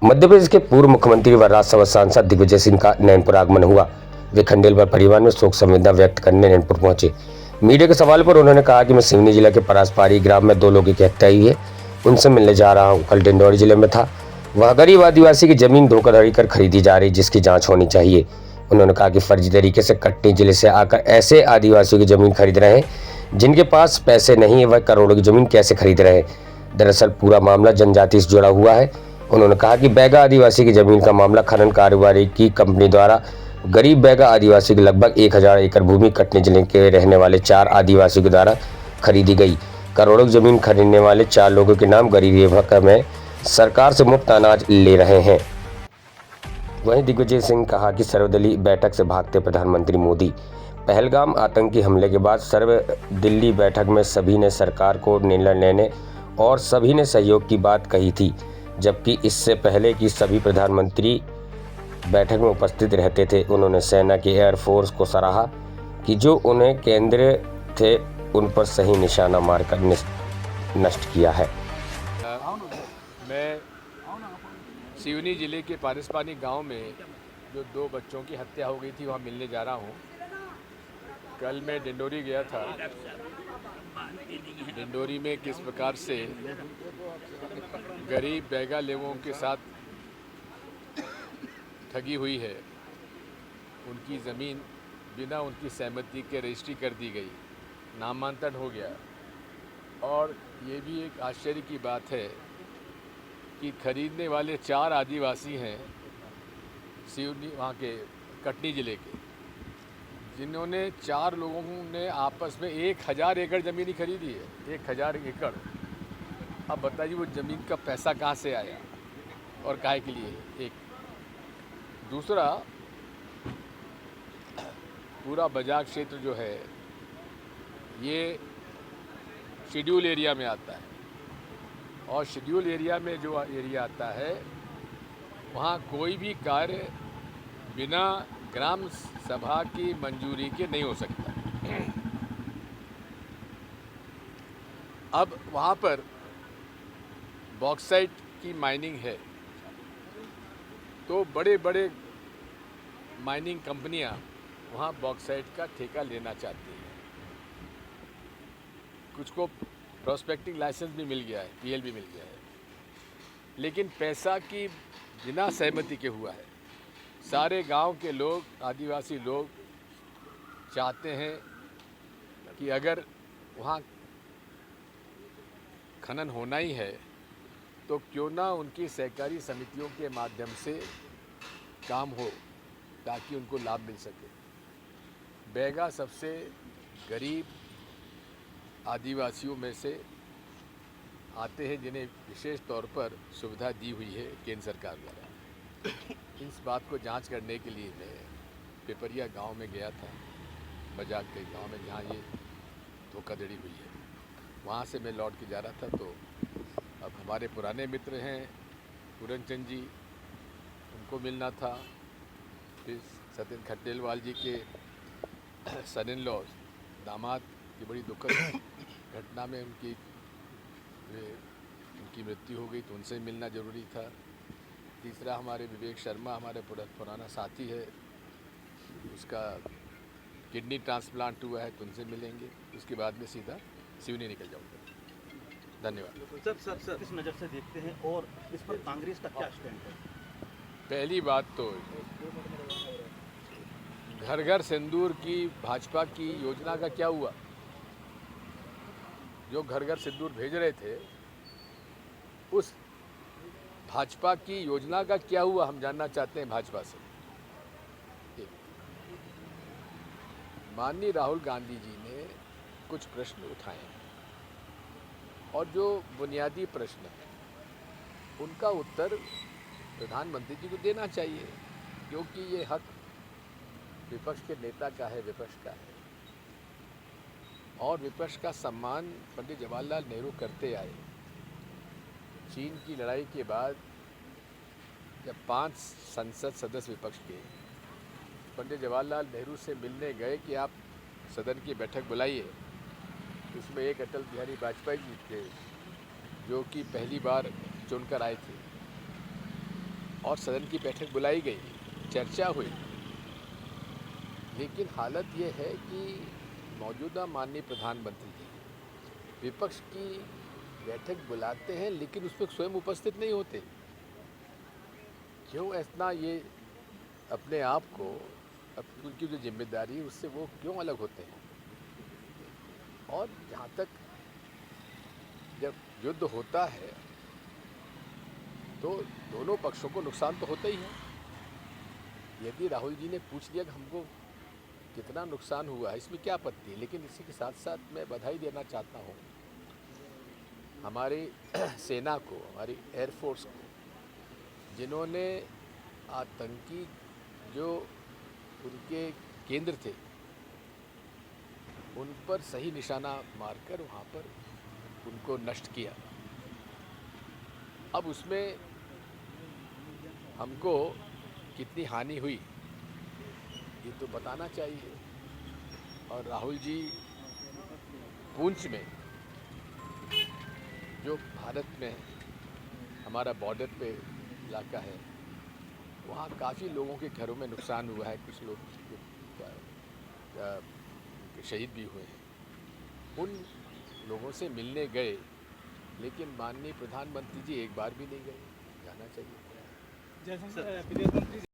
मध्य प्रदेश के पूर्व मुख्यमंत्री व राज्यसभा सांसद दिग्विजय सिंह का नैनपुर आगमन हुआ। वे खंडेलवाल परिवार में शोक संवेदना व्यक्त करने नैनपुर पहुंचे। मीडिया के सवाल पर उन्होंने कहा कि मैं सिवनी जिला के परासपारी ग्राम में 2 लोगों की हत्या हुई है, उनसे मिलने जा रहा हूं। कल डिंडौरी जिले में था, वहां गरीब आदिवासी की जमीन धोखाधड़ी कर खरीदी जा रही, जिसकी जांच होनी चाहिए। उन्होंने कहा कि फर्जी तरीके से कटनी जिले से आकर ऐसे आदिवासियों की जमीन खरीद रहे हैं जिनके पास पैसे नहीं है, वह करोड़ों की जमीन कैसे खरीद रहे हैं। दरअसल पूरा मामला जनजाति से जुड़ा हुआ है। उन्होंने कहा कि बैगा आदिवासी की जमीन का मामला खनन कारोबारी की कंपनी द्वारा गरीब बैगा आदिवासी की लगभग 1000 एकड़ भूमि कटनी जिले के रहने वाले 4 आदिवासियों के द्वारा खरीदी गई। करोड़ों की जमीन खरीदने वाले 4 लोगों के नाम गरीबी भत्ता में सरकार से मुफ्त अनाज ले रहे हैं। वहीं दिग्विजय सिंह कहा कि सर्वदलीय बैठक से भागते प्रधानमंत्री मोदी। पहलगाम आतंकी हमले के बाद सर्वदलीय बैठक में सभी ने सरकार को निर्णय लेने और सभी ने सहयोग की बात कही थी, जबकि इससे पहले कि सभी प्रधानमंत्री बैठक में उपस्थित रहते थे। उन्होंने सेना की एयरफोर्स को सराहा कि जो उन्हें केंद्र थे उन पर सही निशाना मारकर नष्ट किया है। मैं सिवनी जिले के पारसपानी गांव में जो 2 बच्चों की हत्या हो गई थी वहां मिलने जा रहा हूं। कल मैं डिंडोरी गया था। डिंडोरी में किस प्रकार से गरीब बैगा लोगों के साथ ठगी हुई है, उनकी ज़मीन बिना उनकी सहमति के रजिस्ट्री कर दी गई, नामांतरण हो गया। और ये भी एक आश्चर्य की बात है कि खरीदने वाले 4 आदिवासी हैं सिवनी वहाँ के कटनी ज़िले के, जिन्होंने 4 लोगों ने आपस में 1000 एकड़ ज़मीन ही खरीदी है। 1000 एकड़। अब बताइए वो ज़मीन का पैसा कहाँ से आया और काहे के लिए। एक दूसरा, पूरा बाजार क्षेत्र जो है ये शेड्यूल एरिया में आता है, और शेड्यूल एरिया में जो एरिया आता है वहाँ कोई भी कार्य बिना ग्राम सभा की मंजूरी के नहीं हो सकता। अब वहाँ पर बॉक्साइट की माइनिंग है, तो बड़े बड़े माइनिंग कंपनियां वहाँ बॉक्साइट का ठेका लेना चाहती हैं। कुछ को प्रोस्पेक्टिंग लाइसेंस भी मिल गया है, पीएल भी मिल गया है, लेकिन पैसा की बिना सहमति के हुआ है। सारे गांव के लोग, आदिवासी लोग चाहते हैं कि अगर वहाँ खनन होना ही है तो क्यों ना उनकी सहकारी समितियों के माध्यम से काम हो, ताकि उनको लाभ मिल सके। बैगा सबसे गरीब आदिवासियों में से आते हैं, जिन्हें विशेष तौर पर सुविधा दी हुई है केंद्र सरकार द्वारा। इस बात को जांच करने के लिए मैं पिपरिया गांव में गया था, बजाग के गांव में, जहां ये धोखाधड़ी हुई है। वहां से मैं लौट के जा रहा था, तो अब हमारे पुराने मित्र हैं पूरनचंद जी, उनको मिलना था। फिर सत्येंद्र खंडेलवाल जी के सन इन लॉ, दामाद की बड़ी दुखद घटना में उनकी मृत्यु हो गई, तो उनसे मिलना ज़रूरी था। तीसरा, हमारे विवेक शर्मा, हमारे पुराना साथी है, उसका किडनी ट्रांसप्लांट हुआ है, तो उनसे मिलेंगे। उसके बाद में सीधा सिवनी निकल जाऊँगा। धन्यवाद। सर किस नज़र से देखते हैं और इस पर कांग्रेस का क्या स्टैंड है? पहली बात तो घर घर सिंदूर की भाजपा की योजना का क्या हुआ? जो घर घर सिंदूर भेज रहे थे, उस भाजपा की योजना का क्या हुआ, हम जानना चाहते हैं भाजपा से। माननीय राहुल गांधी जी ने कुछ प्रश्न उठाए हैं, और जो बुनियादी प्रश्न है उनका उत्तर प्रधानमंत्री जी को देना चाहिए, क्योंकि ये हक विपक्ष के नेता का है, विपक्ष का है। और विपक्ष का सम्मान पंडित जवाहरलाल नेहरू करते आए। चीन की लड़ाई के बाद जब 5 संसद सदस्य विपक्ष के पंडित जवाहरलाल नेहरू से मिलने गए कि आप सदन की बैठक बुलाइए, उसमें एक अटल बिहारी वाजपेयी जी थे, जो कि पहली बार चुनकर आए थे। और सदन की बैठक बुलाई गई, चर्चा हुई, लेकिन हालत ये है कि मौजूदा माननीय प्रधानमंत्री जी विपक्ष की बैठक बुलाते हैं लेकिन उसमें स्वयं उपस्थित नहीं होते। क्यों ऐसा ये अपने आप को, उनकी जो जिम्मेदारी है उससे वो क्यों अलग होते हैं? और जहाँ तक जब युद्ध होता है तो दोनों पक्षों को नुकसान तो होता ही है। यदि राहुल जी ने पूछ लिया कि हमको कितना नुकसान हुआ है, इसमें क्या आपत्ति है, लेकिन इसी के साथ साथ मैं बधाई देना चाहता हूँ हमारी सेना को, हमारी एयरफोर्स को, जिन्होंने आतंकी जो उनके केंद्र थे उन पर सही निशाना मारकर वहाँ पर उनको नष्ट किया। अब उसमें हमको कितनी हानि हुई ये तो बताना चाहिए। और राहुल जी पुंछ में, जो भारत में हमारा बॉर्डर पे इलाका है, वहाँ काफ़ी लोगों के घरों में नुकसान हुआ है, कुछ लोग शहीद भी हुए हैं। उन लोगों से मिलने गए, लेकिन माननीय प्रधानमंत्री जी एक बार भी नहीं गए। जाना चाहिए। जयशंकर विदेश मंत्री